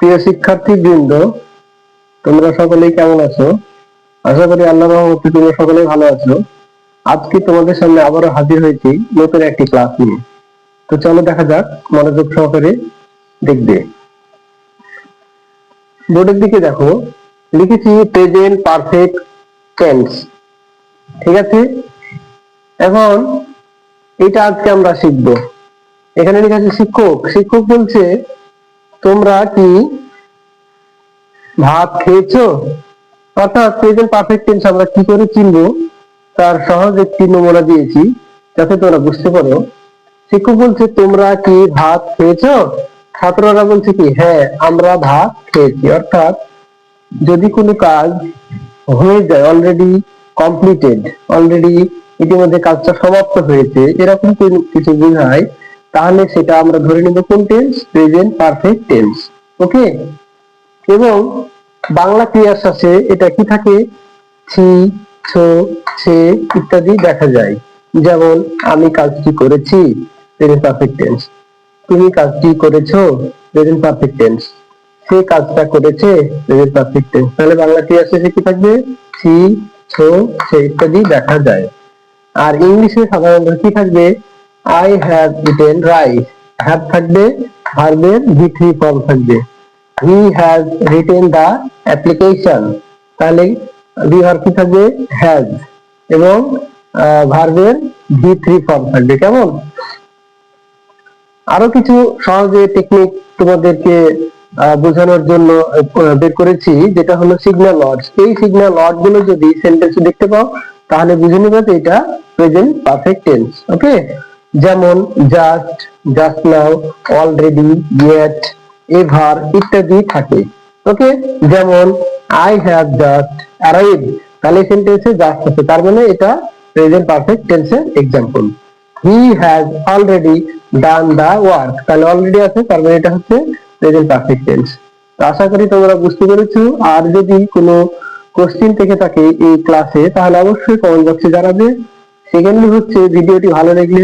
প্রিয় শিক্ষার্থী বৃন্দ, তোমরা সকলেই কেমন আছো? আশা করি আল্লাহর রহমতে তোমরা সকলেই ভালো আছো। আজকে তোমাদের সামনে আবারও হাজির হয়েছি নতুন একটি ক্লাস নিয়ে। তো চলো দেখা যাক, মনোযোগ সহকারে দেখবে। বোর্ডের দিকে দেখো, লিখেছি প্রেজেন্ট পারফেক্ট টেন্স। ঠিক আছে, এখন এটা আজকে আমরা শিখব। এখানে লেখা আছে শিক্ষক। শিক্ষক বলছে তোমরা কি ভাত খেয়েছো? অর্থাৎ প্রেজেন্ট পারফেক্ট টেন্স আমরা কি করে চিনবো তার সহজ একটি নমুনা দিয়েছি, যাতে তোমরা বুঝতে পারো। শিক্ষক বলছে তোমরা কি ভাত খেয়েছো? ছাত্ররা বলছে কি হ্যাঁ আমরা ভাত খেয়েছি। অর্থাৎ যদি কোনো কাজ হয়ে যায়, অলরেডি কমপ্লিটেড, অলরেডি ইতিমধ্যে কাজটা সমাপ্ত হয়েছে, এরকম কিছু বোঝায়, তাহলে সেটা আমরা ধরে নেব কোন tense? Present perfect tense. Okay, এবং বাংলা ক্রিয়ার শেষে এটা কি থাকে? ছি, ছো, ছে ইত্যাদি দেখা যায়। যেমন আমি কাজটি করেছি, প্রেজেন্ট পারফেক্ট টেন্স। তুমি কাজটি করেছো, প্রেজেন্ট পারফেক্ট টেন্স। সে কাজটা করেছে, প্রেজেন্ট পারফেক্ট টেন্স। তাহলে বাংলা ক্রিয়ার শেষে কি থাকবে? ছি, ছো, ছে ইত্যাদি দেখা যায়। আর ইংলিশে সাধারণত কি থাকবে? I have eaten rice. Have থাকবে, ভার্বের V3 ফর্ম থাকবে। He has written the application. তাহলে বিভার কি থাকবে? হ্যাজ, এবং ভার্বের V3 ফর্ম থাকবে। কেমন? আরো কিছু সহজে টেকনিক তোমাদেরকে বোঝানোর জন্য বের করেছি, যেটা হলো সিগন্যাল ওয়ার্ডস। এই সিগন্যাল ওয়ার্ড গুলো যদি সেন্টেন্সে দেখতে পাও, তাহলে বুঝে নেবে যে এটা প্রেজেন্ট পারফেক্ট টেন্স। ওকে, যেমন just, just now, already, yet, ever ইত্যাদি থাকে। ওকে, যেমন আই হ্যাভ জাস্ট অ্যারাইভড, তাহলে সেন্টেন্সে জাস্ট আছে, তার মানে এটা প্রেজেন্ট পারফেক্ট টেন্সের example. He has already done the work, তাহলে অলরেডি আছে, তার মানে এটা হচ্ছে প্রেজেন্ট পারফেক্ট টেন্স। তো আশা করি তোমরা বুঝতে পেরেছো। আর যদি কোনো কোশ্চেন থেকে থাকে এই ক্লাসে, তাহলে অবশ্যই কমেন্ট বক্সে জানাবে। সেকেন্ডলি হচ্ছে ভিডিওটি ভালো লাগলে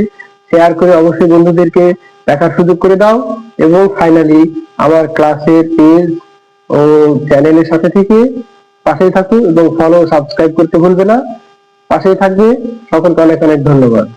শেয়ার করে অবশ্যই বন্ধুদেরকে দেখার সুযোগ করে দাও। এবং ফাইনালি আমার ক্লাসের পেজ ও চ্যানেলের সাথে থেকে পাশেই থাকো, এবং ফলো সাবস্ক্রাইব করতে ভুলবে না। পাশেই থাকবে। সকলকে অনেক অনেক ধন্যবাদ।